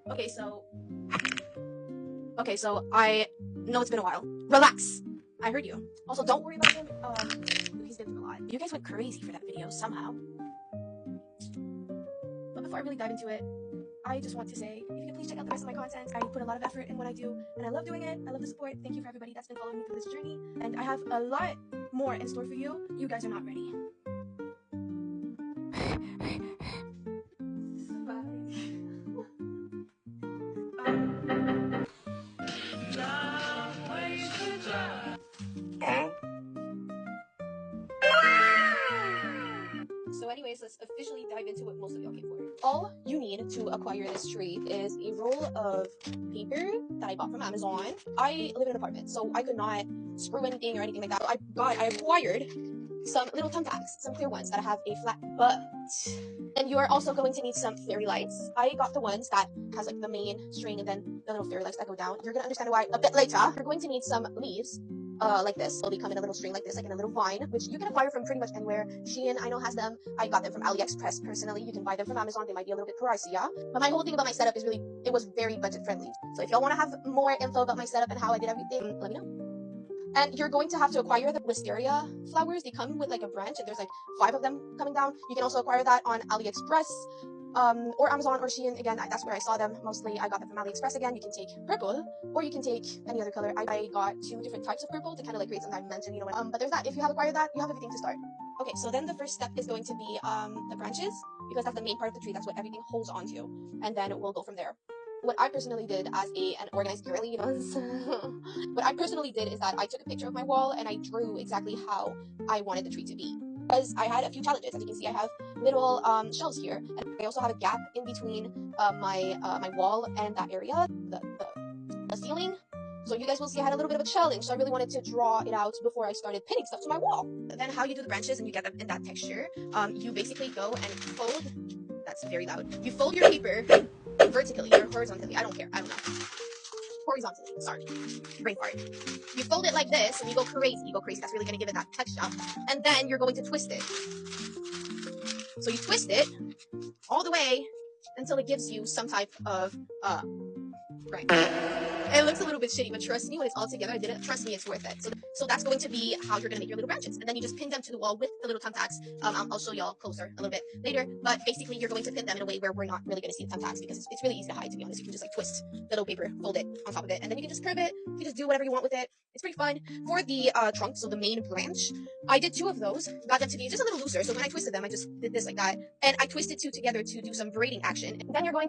Okay, so I know it's been a while. Relax. I heard you. Also, don't worry about him. He's been through a lot. You guys went crazy for that video somehow. But before I really dive into it, I just want to say, if you could please check out the rest of my content. I put a lot of effort in what I do, and I love doing it. I love the support. Thank you for everybody that's been following me through this journey. And I have a lot more in store for you. You guys are not ready. So anyways, let's officially dive into what most of y'all came for. All you need to acquire this tree is a roll of paper that I bought from Amazon. I live in an apartment, so I could not screw anything or anything like that. I acquired some little thumbtacks, some clear ones that have a flat butt. And you are also going to need some fairy lights. I got the ones that has like the main string and then the little fairy lights that go down. You're gonna understand why a bit later. You're going to need some leaves. Like this. They'll become in a little string like this, like in a little vine, which you can acquire from pretty much anywhere. Shein, I know, has them. I got them from AliExpress personally. You can buy them from Amazon. They might be a little bit pricey, yeah? But my whole thing about my setup is really, it was very budget friendly. So if y'all want to have more info about my setup and how I did everything, let me know. And you're going to have to acquire the Wisteria flowers. They come with like a branch, and there's like 5 of them coming down. You can also acquire that on AliExpress. Or Amazon or Shein. Again, that's where I saw them mostly. I got them from AliExpress. Again, you can take purple or you can take any other color. I got 2 different types of purple to kind of like create some dimension, you know. But there's that. If you have acquired that, you have everything to start. Okay, so then the first step is going to be the branches, because that's the main part of the tree. That's what everything holds onto, and then we'll go from there. What I personally did as an organized girly, what I personally did is that I took a picture of my wall and I drew exactly how I wanted the tree to be. Because I had a few challenges. As you can see, I have little shelves here, and I also have a gap in between my wall and that area, the ceiling. So you guys will see I had a little bit of a challenge, so I really wanted to draw it out before I started pinning stuff to my wall. Then how you do the branches and you get them in that texture, you basically go and fold, that's very loud, you fold your paper vertically or horizontally, I don't care, I don't know. Horizontally, sorry, brain fart. You fold it like this and you go crazy, that's really gonna give it that texture. And then you're going to twist it. So you twist it all the way until it gives you some type of right. It looks a little bit shitty, but trust me, when it's all together, I did it. Trust me, it's worth it. So that's going to be how you're gonna make your little branches, and then you just pin them to the wall with the little thumbtacks. I'll show y'all closer a little bit later, but basically you're going to pin them in a way where we're not really gonna see the thumbtacks, because it's really easy to hide. To be honest, you can just like twist the little paper, fold it on top of it, and then you can just curve it. You can just do whatever you want with it. It's pretty fun. For the trunk, so the main branch, I did 2 of those. Got them to be just a little looser. So when I twisted them, I just did this like that, and I twisted 2 together to do some braiding action. And then you're going